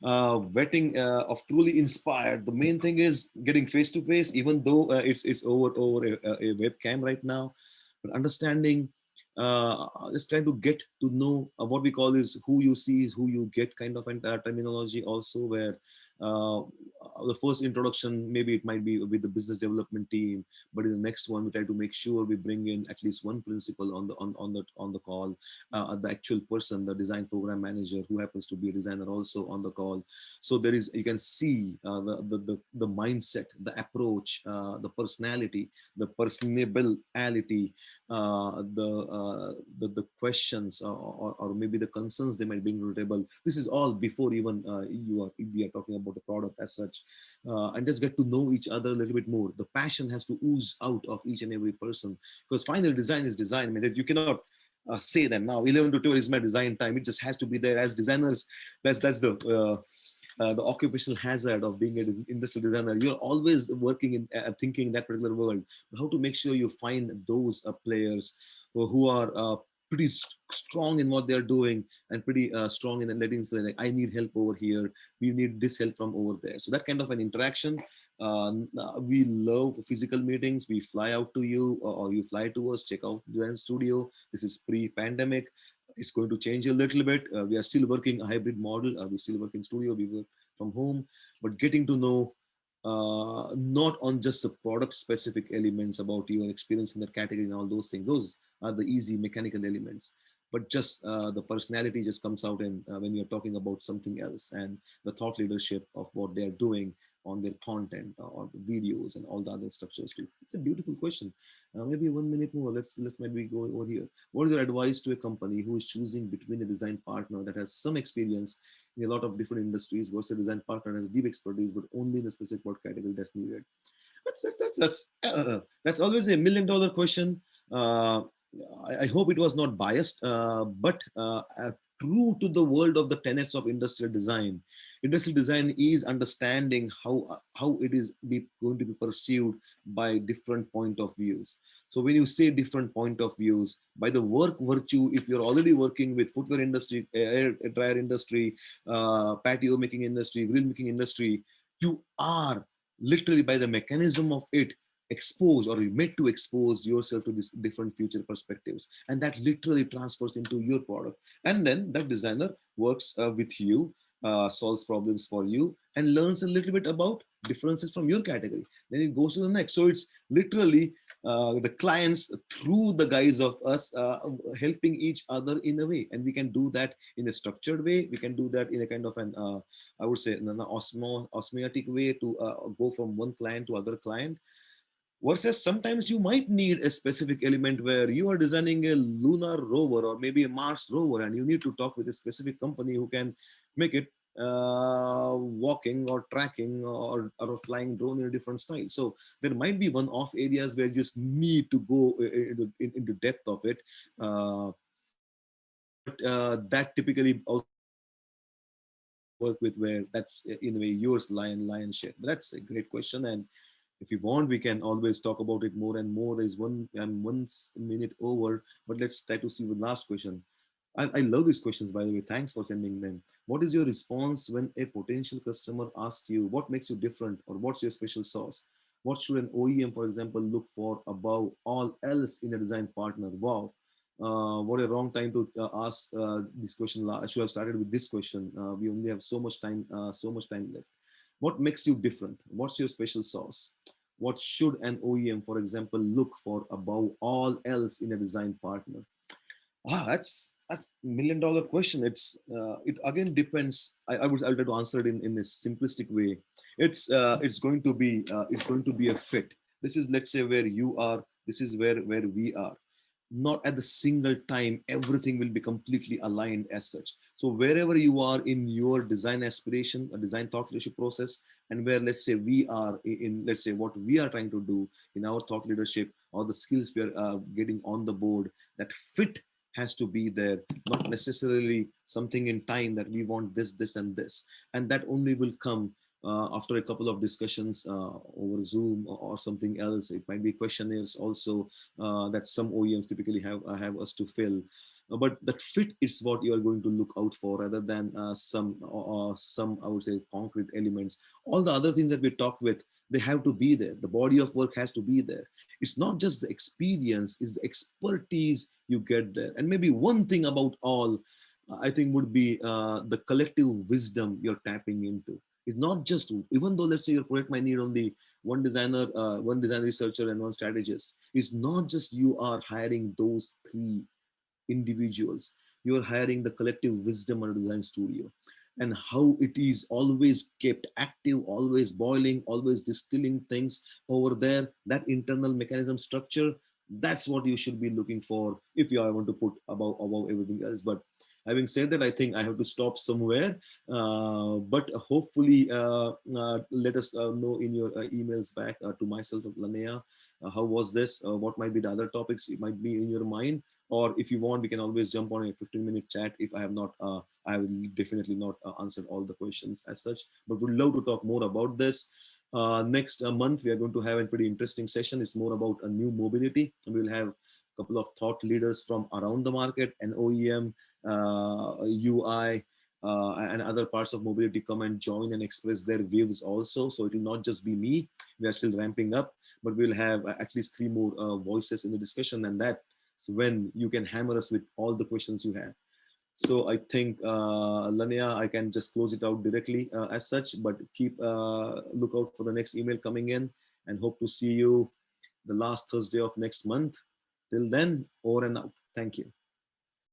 Vetting of truly inspired. The main thing is getting face to face, even though it's over a webcam right now, but understanding. Just trying to get to know what we call is who you see is who you get kind of entire terminology also, where uh, the first introduction, maybe it might be with the business development team, but in the next one we try to make sure we bring in at least one principal on the call, the actual person, the design program manager who happens to be a designer also on the call. So there is, you can see the mindset, the approach, the personality, the personability, the questions, or maybe the concerns they might bring to the table. This is all before even we are talking about the product as such, and just get to know each other a little bit more. The passion has to ooze out of each and every person, because final design is design. I mean, you cannot say that now 11 to 12 is my design time. It just has to be there. As designers, that's the occupational hazard of being an industrial designer. You're always working in thinking in that particular world. How to make sure you find those players who are pretty strong in what they're doing, and pretty strong in letting say, like, I need help over here, we need this help from over there. So that kind of an interaction. We love physical meetings. We fly out to you, or you fly to us, check out design studio. This is pre-pandemic. It's going to change a little bit. We are still working a hybrid model. We still work in studio, we work from home, but getting to know not on just the product specific elements about your experience in that category and all those things. Those are the easy mechanical elements, but just the personality just comes out in when you're talking about something else, and the thought leadership of what they're doing on their content or the videos and all the other structures too. It's a beautiful question. Maybe 1 minute more. Let's maybe go over here. What is your advice to a company who is choosing between a design partner that has some experience in a lot of different industries versus a design partner that has deep expertise but only in a specific work category that's needed? That's always $1 million question. Uh, I hope it was not biased, but true to the world of the tenets of industrial design. Industrial design is understanding how it is going to be pursued by different point of views. So when you say different point of views, by the work virtue, if you're already working with footwear industry, air dryer industry, patio making industry, grill making industry, you are literally, by the mechanism of it, expose or made to expose yourself to these different future perspectives, and that literally transfers into your product. And then that designer works with you, solves problems for you, and learns a little bit about differences from your category. Then it goes to the next. So it's literally the clients through the guise of us helping each other in a way. And we can do that in a structured way. We can do that in a kind of an I would say an osmotic way to go from one client to other client. Versus sometimes you might need a specific element where you are designing a lunar rover or maybe a Mars rover, and you need to talk with a specific company who can make it walking or tracking or a flying drone in a different style. So there might be one-off areas where you just need to go into depth of it. But that typically also work with where that's in a way yours lion share. But that's a great question, and if you want, we can always talk about it more and more. There's 1 minute over, but let's try to see the last question. I love these questions, by the way. Thanks for sending them. What is your response when a potential customer asks you what makes you different or what's your special sauce? What should an OEM, for example, look for above all else in a design partner? Wow. What a wrong time to ask this question. I should have started with this question. We only have so much time left. What makes you different? What's your special sauce? What should an OEM, for example, look for above all else in a design partner? Wow, that's $1 million question. It again depends. I'll try to answer it in a simplistic way. It's going to be a fit. This is, let's say, where you are. This is where we are. Not at the single time everything will be completely aligned as such. So wherever you are in your design aspiration, a design thought leadership process, and where, let's say, we are in, let's say, what we are trying to do in our thought leadership or the skills we are getting on the board, that fit has to be there, not necessarily something in time that we want this and this, and that only will come after a couple of discussions over Zoom or something else. It might be questionnaires also that some OEMs typically have us to fill. But that fit is what you are going to look out for, rather than some, I would say, concrete elements. All the other things that we talked with, they have to be there. The body of work has to be there. It's not just the experience, it's the expertise you get there. And maybe one thing about all, I think, would be the collective wisdom you're tapping into. It's not just, even though let's say your project might need only one designer, one design researcher, and one strategist. It's not just you are hiring those three individuals. You're hiring the collective wisdom of a design studio, and how it is always kept active, always boiling, always distilling things over there. That internal mechanism structure, that's what you should be looking for if you want to put above everything else. But having said that, I think I have to stop somewhere. But hopefully, let us know in your emails back to myself, Lanea. How was this? What might be the other topics it might be in your mind? Or if you want, we can always jump on a 15-minute chat. If I have not, I will definitely not answer all the questions as such, but would love to talk more about this. Next month, we are going to have a pretty interesting session. It's more about a new mobility. We will have a couple of thought leaders from around the market, and OEM, UI, and other parts of mobility come and join and express their views also. So it will not just be me. We are still ramping up, but we'll have at least three more voices in the discussion, and that's when you can hammer us with all the questions you have. So I think, Lania, I can just close it out directly as such, but keep look out for the next email coming in, and hope to see you the last Thursday of next month. Till then, over and out. Thank you.